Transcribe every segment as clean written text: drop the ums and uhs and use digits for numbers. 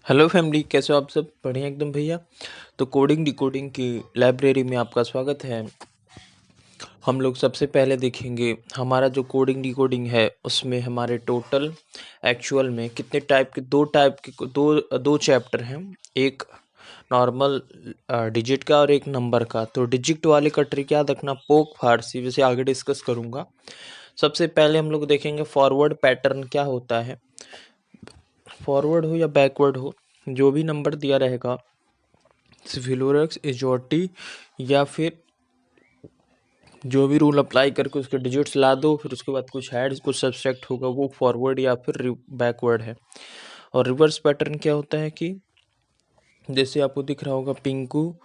Hello family, कैसे हो आप सब? बढ़िया एकदम भैया। तो कोडिंग डिकोडिंग की लाइब्रेरी में आपका स्वागत है। हम लोग सबसे पहले देखेंगे हमारा जो कोडिंग डिकोडिंग है उसमें हमारे टोटल एक्चुअल में कितने टाइप के दो चैप्टर हैं। एक नॉर्मल डिजिट का और एक नंबर का। तो डिजिट वाले का ट्रिक याद रखना, पोक फारसी, वैसे आगे डिस्कस करूँगा। सबसे पहले हम लोग देखेंगे फॉरवर्ड पैटर्न क्या होता है। फॉरवर्ड हो या बैकवर्ड हो, जो भी नंबर दिया रहेगा सिफिलोरक्स इजोटी या फिर जो भी रूल अप्लाई करके उसके डिजिट्स ला दो, फिर उसके बाद कुछ ऐड कुछ सब्सट्रैक्ट होगा, वो फॉरवर्ड या फिर बैकवर्ड है। और रिवर्स पैटर्न क्या होता है कि जैसे आपको दिख रहा होगा पिंकू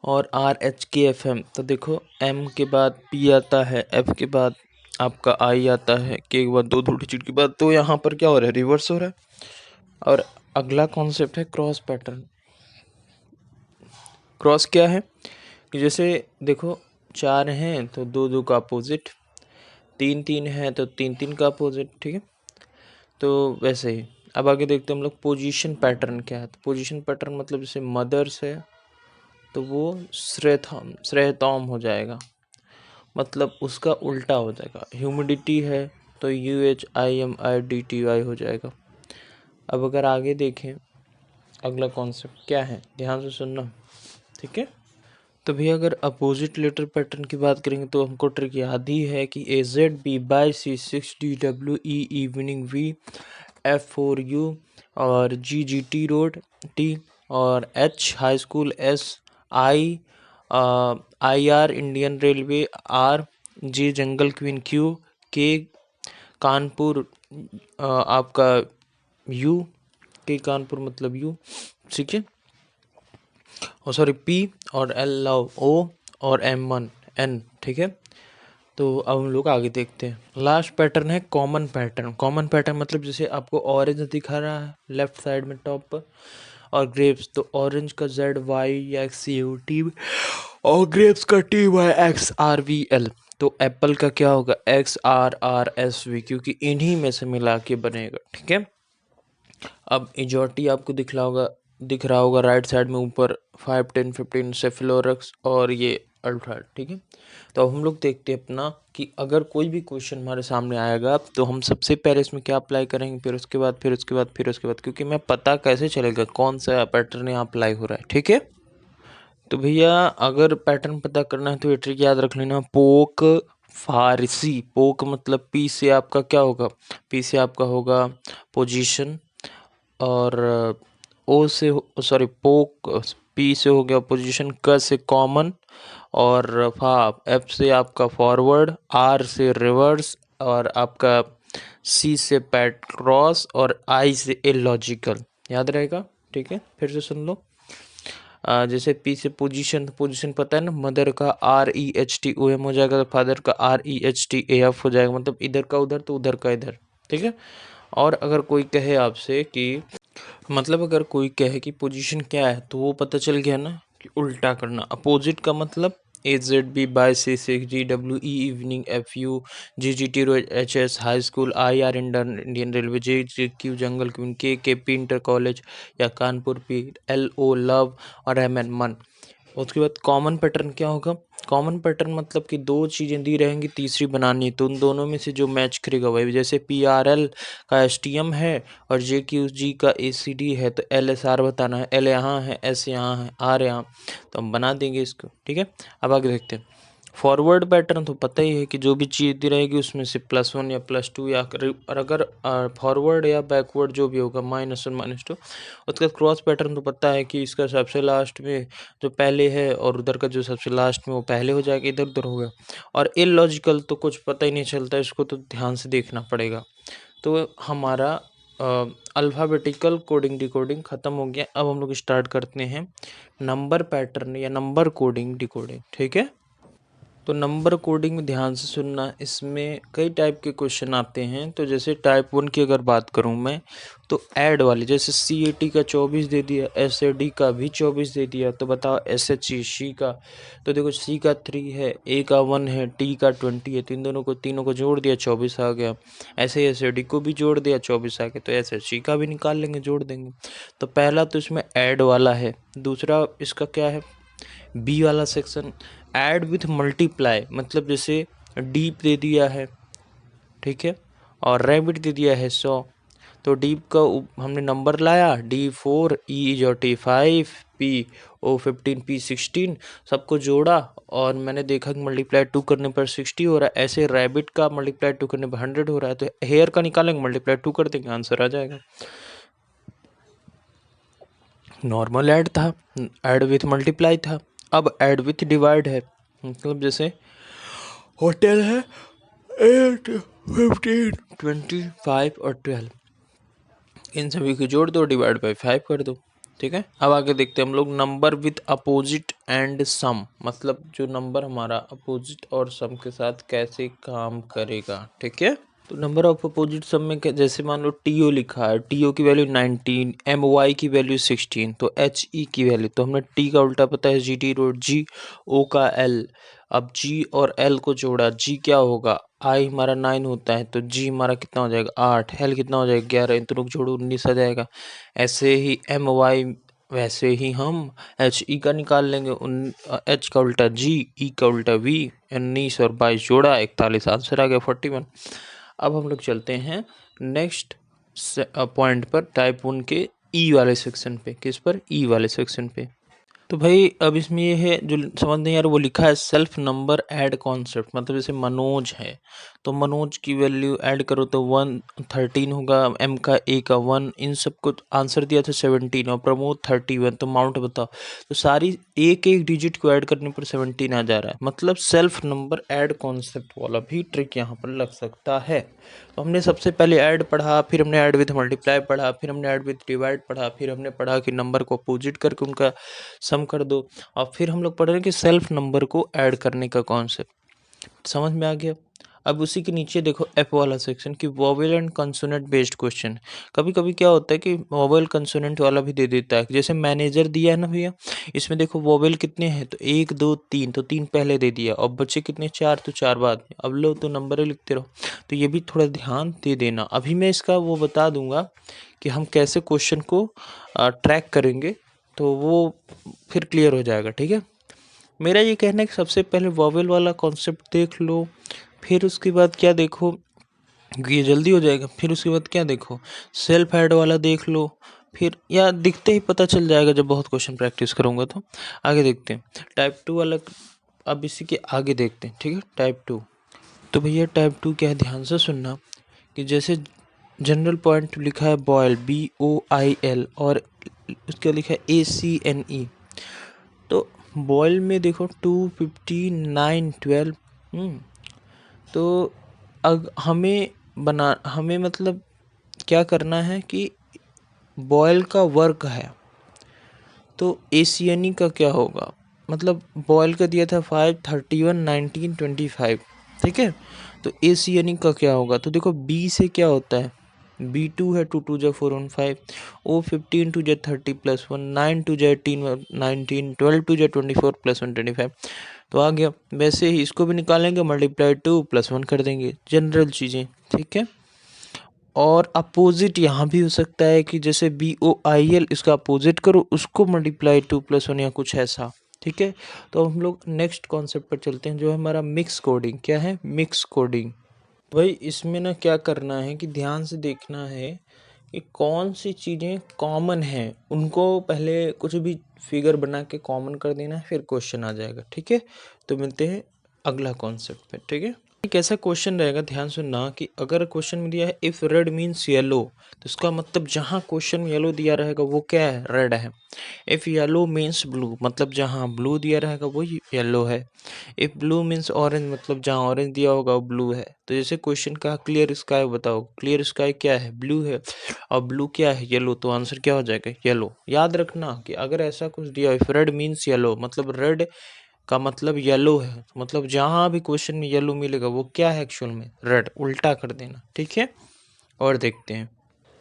और RHKFM, तो देखो M के बाद P आता है, F के बाद आपका I आता है, K के बाद दो डिजिट के बाद, तो यहाँ पर क्या हो रहा है, रिवर्स हो रहा है। और अगला कॉन्सेप्ट है क्रॉस पैटर्न। क्रॉस क्या है कि जैसे देखो 4 हैं तो 2 का अपोजिट, 3 है तो 3 का अपोजिट, ठीक है। तो वैसे ही अब आगे देखते हैं हम लोग पोजीशन पैटर्न क्या है। तो पोजीशन पैटर्न मतलब जैसे मदर्स है तो वो श्रेयतौम हो जाएगा, मतलब उसका उल्टा हो जाएगा। ह्यूमिडिटी है तो UHIMIDTY हो जाएगा। अब अगर आगे देखें अगला कॉन्सेप्ट क्या है, ध्यान से सुनना, ठीक है। तो भैया अगर अपोजिट लेटर पैटर्न की बात करेंगे तो हमको ट्रिक याद ही है कि AZB/C6DWE इवनिंग V F4U और GGT रोड T और H high school SI Indian railway RJ जंगल क्वीन K कानपुर आपका K कानपुर मतलब U, ठीक है। और सॉरी P और L O और M1N, ठीक है। तो अब हम लोग आगे देखते हैं। लास्ट पैटर्न है कॉमन पैटर्न। कॉमन पैटर्न मतलब जैसे आपको ऑरेंज दिखा रहा है लेफ्ट साइड में टॉप पर, और ग्रेप्स, तो ऑरेंज का ZYXCUT और ग्रेप्स का TYXRVL। तो एप्पल का क्या होगा XRRSV, क्योंकि इन्हीं में से मिला के बनेगा, ठीक है। अब इजोटी आपको दिख रहा होगा राइट साइड में ऊपर 5 10 15 सेफिलोरक्स और ये अल्ट्रा, ठीक है। तो अब हम लोग देखते हैं अपना कि अगर कोई भी क्वेश्चन हमारे सामने आएगा तो हम सबसे पहले इसमें क्या अप्लाई करेंगे, फिर उसके बाद क्योंकि मैं पता कैसे चलेगा कौन सा पैटर्न यहाँ अप्लाई हो रहा है, ठीक है। तो भैया अगर पैटर्न पता करना है तो ये ट्रिक याद रख लेना, पोक फारसी। पोक मतलब पी से आपका क्या होगा, पी से आपका होगा पोजीशन, और ओ से सॉरी पोक पी से हो गया पोजीशन, क से कॉमन, और फा एफ से आपका फॉरवर्ड, आर से रिवर्स, और आपका सी से पैट क्रॉस, और आई से इलॉजिकल। याद रहेगा, ठीक है। फिर से सुन लो। जैसे पी से पोजीशन, पोजीशन पता है ना, मदर का REHTOM हो जाएगा, तो फादर का REHTAF हो जाएगा, मतलब इधर का उधर तो उधर का इधर, ठीक है। और अगर कोई कहे आपसे कि मतलब अगर कोई कहे कि पोजीशन क्या है तो वो पता चल गया ना कि उल्टा करना। अपोजिट का मतलब AZB/C6DWE evening FU GGT road HS high school IR Indian railway JQ जंगल क्वीन KP इंटर कॉलेज या कानपुर PLO लव और MN मन। उसके बाद कॉमन पैटर्न क्या होगा, कॉमन पैटर्न मतलब कि दो चीज़ें दी रहेंगी, तीसरी बनानी है, तो उन दोनों में से जो मैच करेगा वही। जैसे PRL का STM है और JQG का ACD है, तो LSR बताना है। L यहाँ है, S यहाँ है, R यहाँ, तो हम बना देंगे इसको, ठीक है। अब आगे देखते हैं फॉरवर्ड पैटर्न। तो पता ही है कि जो भी चीज़ दी रहेगी उसमें से +1 या +2 या और अगर फॉरवर्ड या बैकवर्ड जो भी होगा -1 -2। उसका क्रॉस पैटर्न तो पता है कि इसका सबसे लास्ट में जो पहले है और उधर का जो सबसे लास्ट में वो पहले हो जाएगा, इधर उधर हो गया। और इलॉजिकल तो कुछ पता ही नहीं चलता, इसको तो ध्यान से देखना पड़ेगा। तो हमारा अल्फ़ाबेटिकल कोडिंग डिकोडिंग ख़त्म हो गया। अब हम लोग स्टार्ट करते हैं नंबर पैटर्न या नंबर कोडिंग डिकोडिंग, ठीक है। तो नंबर कोडिंग में ध्यान से सुनना, इसमें कई टाइप के क्वेश्चन आते हैं। तो जैसे टाइप 1 की अगर बात करूं मैं, तो ऐड वाली, जैसे CAT का 24 दे दिया, SAD का भी 24 दे दिया, तो बताओ SHE शी का, तो देखो C का 3 है, A का 1 है, T का 20 है, तो इन तीनों को जोड़ दिया 24 आ गया। ऐसे ही SAD को भी जोड़ दिया 24 आ गया, तो SHE का भी निकाल लेंगे, जोड़ देंगे। तो पहला तो इसमें ऐड वाला है। दूसरा इसका क्या है, बी वाला सेक्शन, ऐड विथ मल्टीप्लाई, मतलब जैसे डीप दे दिया है, ठीक है, और रैबिट दे दिया है 100। तो डीप का हमने नंबर लाया, D4 E/5 P/15 P/16, सबको जोड़ा, और मैंने देखा कि मल्टीप्लाई 2 करने पर 60 हो रहा है। ऐसे रैबिट का मल्टीप्लाई 2 करने पर 100 हो रहा है, तो हेयर का निकालेंगे, मल्टीप्लाई 2 कर देंगे, आंसर आ जाएगा। नॉर्मल ऐड था, ऐड विथ मल्टीप्लाई था। अब ऐड विथ डिवाइड है, मतलब जैसे होटल है 8 15 25 और 12, इन सभी को जोड़ दो, डिवाइड बाई 5 कर दो, ठीक है। अब आगे देखते हैं हम लोग number with opposite and sum, मतलब जो नंबर हमारा अपोजिट और सम के साथ कैसे काम करेगा, ठीक है। तो नंबर ऑफ अपोजिट सम में जैसे मान लो TO लिखा है, TO की वैल्यू 19, MY की वैल्यू 16, तो HE की वैल्यू, तो हमने T का उल्टा पता है, GT रोड G, O का L। अब G और L को जोड़ा, G क्या होगा, I हमारा 9 होता है, तो G हमारा कितना हो जाएगा 8, L कितना हो जाएगा 11, इन दोनों को जोड़ो 19 आ जाएगा। ऐसे ही MY, वैसे ही हम HE का निकाल लेंगे, H का उल्टा G, E का उल्टा V, 19 और 22 जोड़ा 41, आंसर आ गया 41। अब हम लोग चलते हैं नेक्स्ट पॉइंट पर, टाइप 1 के ई वाले सेक्शन पे। किस पर, ई वाले सेक्शन पे। तो भाई अब इसमें ये है जो समझ नहीं यार, वो लिखा है सेल्फ नंबर ऐड कॉन्सेप्ट, मतलब जैसे मनोज है, तो मनोज की वैल्यू ऐड करो तो 113 होगा, M का A का 1, इन सबको आंसर दिया था 17, और प्रमोद 31, तो माउंट बताओ। तो सारी एक एक डिजिट को ऐड करने पर 17 आ जा रहा है, मतलब सेल्फ नंबर ऐड कॉन्सेप्ट वाला भी ट्रिक यहाँ पर लग सकता है। तो हमने सबसे पहले ऐड पढ़ा, फिर हमने ऐड विथ मल्टीप्लाई पढ़ा, फिर हमने ऐड विथ डिवाइड पढ़ा, फिर हमने पढ़ा कि नंबर को अपोजिट करके उनका सम कर दो, और फिर हम लोग पढ़ रहे हैं कि सेल्फ नंबर को ऐड करने का कॉन्सेप्ट समझ में आ गया। अब उसी के नीचे देखो एफ वाला सेक्शन कि vowel and consonant based question. कभी कभी क्या होता है कि वोवेल कंसोनेंट वाला भी दे देता है, जैसे मैनेजर दिया है ना भैया, इसमें देखो वोवेल कितने हैं, तो 1 2 3, तो 3 पहले दे दिया, और बच्चे कितने 4, तो 4 बाद में। अब लो तो नंबर ही लिखते रहो, तो ये भी थोड़ा ध्यान दे देना। अभी मैं इसका वो बता दूंगा कि हम कैसे क्वेश्चन को ट्रैक करेंगे, तो वो फिर क्लियर हो जाएगा, ठीक है। मेरा ये कहना है कि सबसे पहले वॉवेल वाला कॉन्सेप्ट देख लो, फिर उसके बाद क्या देखो, ये जल्दी हो जाएगा, फिर उसके बाद क्या देखो, सेल्फ ऐड वाला देख लो, फिर या दिखते ही पता चल जाएगा जब बहुत क्वेश्चन प्रैक्टिस करूँगा। तो आगे देखते हैं टाइप 2 वाला, अब इसी के आगे देखते हैं, ठीक है। टाइप 2, तो भैया टाइप 2 क्या है, ध्यान से सुनना कि जैसे जनरल पॉइंट लिखा है बॉयल, BOIL, और उसका लिखा है ACNE, तो बॉयल में देखो 259 12, तो हमें मतलब क्या करना है कि बॉयल का वर्क है, तो ACNE का क्या होगा, मतलब बॉयल का दिया था 5 31 19 25, ठीक है। तो ACNE का क्या होगा, तो देखो B से क्या होता है, B2 है, 2 2 जा 4 1 5, O 15 2 जा 30 प्लस 1, 9 2 जा 18 19, 12 2 जा 24 प्लस 1 25, तो आ गया। वैसे ही इसको भी निकालेंगे, मल्टीप्लाई 2 प्लस 1 कर देंगे, जनरल चीज़ें, ठीक है। और अपोजिट यहाँ भी हो सकता है कि जैसे BOIL, इसका अपोजिट करो, उसको मल्टीप्लाई 2 प्लस 1 या कुछ ऐसा, ठीक है। तो हम लोग नेक्स्ट कॉन्सेप्ट पर चलते हैं, जो है हमारा मिक्स कोडिंग। क्या है, मिक्स कोडिंग। भाई इसमें ना क्या करना है कि ध्यान से देखना है कि कौन सी चीज़ें कॉमन हैं, उनको पहले कुछ भी फिगर बना के कॉमन कर देना है, फिर क्वेश्चन आ जाएगा, ठीक है। तो मिलते हैं अगला कॉन्सेप्ट पे, ठीक है। एक ऐसा क्वेश्चन रहेगा, ध्यान सुनना कि अगर क्वेश्चन में दिया है इफ़ रेड मीन्स येलो, तो इसका मतलब जहाँ क्वेश्चन में येलो दिया रहेगा वो क्या है, रेड है। इफ़ येलो मीन्स ब्लू, मतलब जहाँ ब्लू दिया रहेगा वो येलो है। इफ़ ब्लू मीन्स ऑरेंज, मतलब जहाँ ऑरेंज दिया होगा वो ब्लू है। तो जैसे क्वेश्चन का क्लियर स्काई, बताओ क्लियर स्काई क्या है, ब्लू है, और ब्लू क्या है, येलो, तो आंसर क्या हो जाएगा, येलो। याद रखना कि अगर ऐसा कुछ दिया, इफ रेड मीन्स येलो, मतलब रेड का मतलब येलो है, मतलब जहाँ भी क्वेश्चन में येलो मिलेगा वो क्या है एक्चुअल में, रेड, उल्टा कर देना, ठीक है। और देखते हैं,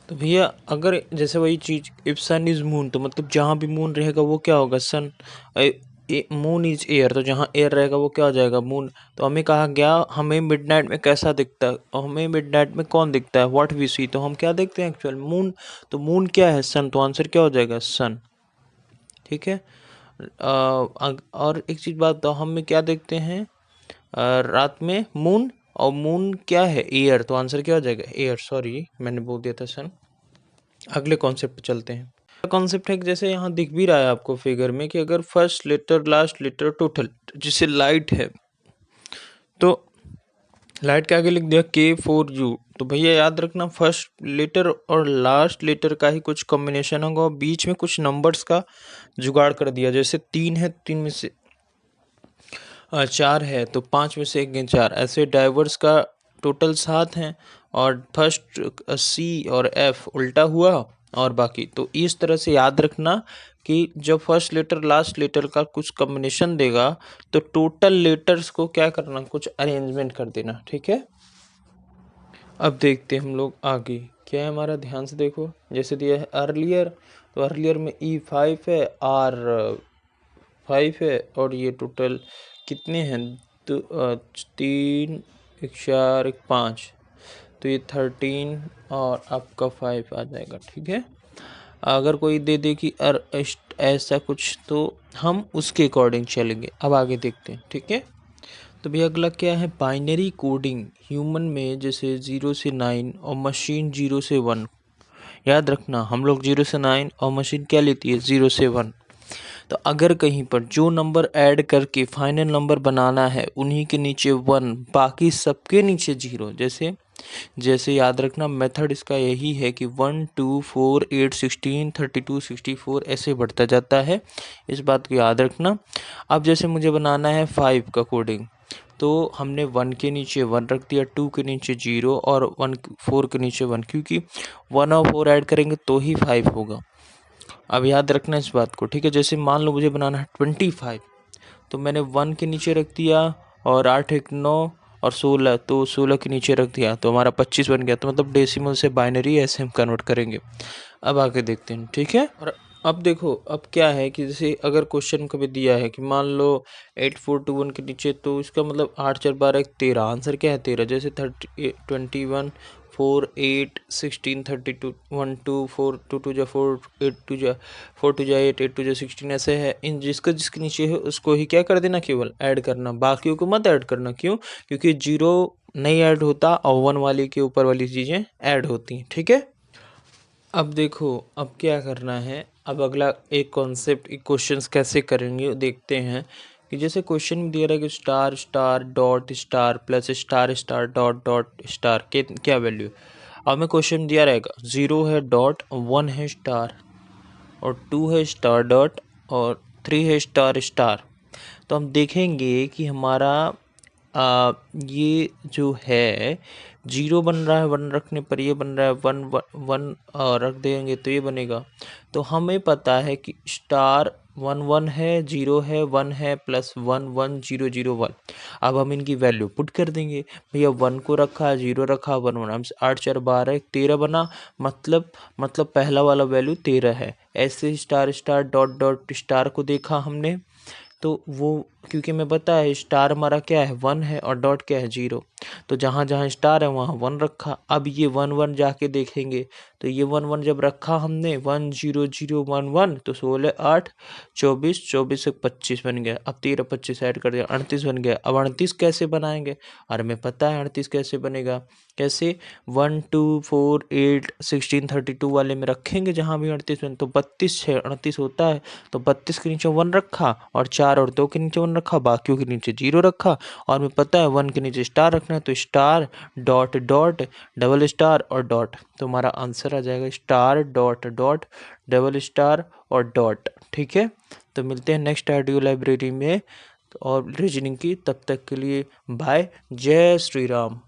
तो भैया अगर जैसे वही चीज इफ सन इज मून, तो मतलब जहाँ भी मून रहेगा वो क्या होगा, सन। मून इज एयर, तो जहाँ एयर रहेगा वो क्या हो जाएगा, मून। तो हमें कहा गया हमें मिडनाइट में कैसा दिखता है, और हमें मिडनाइट में कौन दिखता है, व्हाट वी सी, तो हम क्या देखते हैं एक्चुअल, मून। तो मून क्या है, सन, तो आंसर क्या हो जाएगा, सन, ठीक है। और एक चीज बात, तो हम में क्या देखते हैं रात में, मून, और मून क्या है, एयर, तो आंसर क्या हो जाएगा, एयर, सॉरी मैंने बोल दिया था सन। अगले कॉन्सेप्ट पे चलते हैं। कॉन्सेप्ट है कि जैसे यहाँ दिख भी रहा है आपको फिगर में कि अगर first letter last letter total, जैसे लाइट है तो लाइट के आगे लिख दिया K4U, तो भैया याद रखना फर्स्ट लेटर और लास्ट लेटर का ही कुछ कॉम्बिनेशन होगा और बीच में कुछ नंबर्स का जुगाड़ कर दिया, जैसे 3 है, 3 में से 4 है तो 5 में से 1 गए 4, ऐसे डाइवर्स का टोटल 7 हैं और फर्स्ट C और F उल्टा हुआ और बाकी, तो इस तरह से याद रखना कि जब फर्स्ट लेटर लास्ट लेटर का कुछ कॉम्बिनेशन देगा तो टोटल लेटर्स को क्या करना, कुछ अरेंजमेंट कर देना, ठीक है। अब देखते हैं हम लोग आगे क्या है हमारा, ध्यान से देखो, जैसे दिया है अर्लियर, तो अर्लियर में E5 है, R5 है और ये टोटल कितने हैं, तो 3 1 4 1 5, तो ये 13 और आपका 5 आ जाएगा, ठीक है। अगर कोई दे दे कि ऐसा कुछ, तो हम उसके अकॉर्डिंग चलेंगे। अब आगे देखते हैं, ठीक है। तो भैया अगला क्या है, बाइनरी कोडिंग, ह्यूमन में जैसे 0 से 9 और मशीन 0 से 1। याद रखना हम लोग 0 से 9 और मशीन क्या लेती है, 0 से 1। तो अगर कहीं पर जो नंबर ऐड करके फाइनल नंबर बनाना है उन्हीं के नीचे 1, बाकी सबके नीचे 0, जैसे जैसे याद रखना मेथड इसका यही है कि 1 2 4 8 16 32 64 ऐसे बढ़ता जाता है, इस बात को याद रखना। अब जैसे मुझे बनाना है 5 का कोडिंग, तो हमने 1 के नीचे 1 रख दिया, 2 के नीचे 0 और 4 के नीचे 1, क्योंकि 1 और 4 ऐड करेंगे तो ही 5 होगा। अब याद रखना इस बात को, ठीक है। जैसे मान लो मुझे बनाना है 25, तो मैंने 1 के नीचे रख दिया और 8 1 9 और 16, तो 16 के नीचे रख दिया तो हमारा 25 बन गया। तो मतलब डेसिमल से बाइनरी ऐसे हम कन्वर्ट करेंगे। अब आगे देखते हैं, ठीक है। और अब देखो अब क्या है कि जैसे अगर क्वेश्चन कभी दिया है कि मान लो 8421 के नीचे, तो इसका मतलब 8 4 12 13, आंसर क्या है 13। जैसे 21 4 8 16 32 1 2 4 2 2 जा 4 8 2 जा 4 2 जा 8 8 2 जा 16, ऐसे है। इन जिसका जिसके नीचे है उसको ही क्या कर देना, केवल ऐड करना, बाकियों को मत ऐड करना। क्यों, क्योंकि 0 नहीं ऐड होता और 1 वाली के ऊपर वाली चीज़ें ऐड होती हैं, ठीक है। अब देखो अब क्या करना है, अब अगला एक कॉन्सेप्ट, एक क्वेश्चंस कैसे करेंगे देखते हैं। कि जैसे क्वेश्चन में दिया रहा है कि star star dot star plus star star dot dot star के क्या वैल्यू। अब हमें क्वेश्चन दिया रहेगा 0 है डॉट, 1 है स्टार और 2 है स्टार डॉट और 3 है स्टार स्टार। तो हम देखेंगे कि हमारा ये जो है 0 बन रहा है, 1 रखने पर ये बन रहा है, 1 रख देंगे तो ये बनेगा। तो हमें पता है कि स्टार 1 1 है, 0 है, 1 है, प्लस 1 1 0 0 1। अब हम इनकी वैल्यू पुट कर देंगे। भैया 1 को रखा, 0 रखा, 1 1, हमसे 8 4 12 13 बना, मतलब पहला वाला वैल्यू 13 है। ऐसे star star dot dot star को देखा हमने, तो वो क्योंकि हमें पता है स्टार हमारा क्या है 1 है और डॉट क्या है 0, तो जहाँ जहाँ स्टार है वहाँ 1 रखा। अब ये 1 1 जाके देखेंगे, तो ये 1 1 जब रखा हमने 1 0 0 1 1, तो 16 8 24 24 से 25 बन गया। अब 13 25 ऐड कर दिया 38 बन गया। अब 38 कैसे बनाएंगे, और हमें पता है 38 कैसे बनेगा, कैसे 1 2 4 8 16 32 वाले में रखेंगे जहाँ भी 38 बने, तो 32 है 38 होता है, तो 32 के नीचे 1 रखा और 4 और 2 के नीचे 1 रखा, बाकियों के नीचे 0 रखा। और हमें पता है 1 के नीचे स्टार रखना है, तो star dot dot double star और डॉट, तो हमारा आंसर आ जाएगा star dot dot double star और डॉट, ठीक है। तो मिलते हैं नेक्स्ट ऑडियो लाइब्रेरी में और रीजनिंग की, तब तक के लिए बाय, जय श्री राम।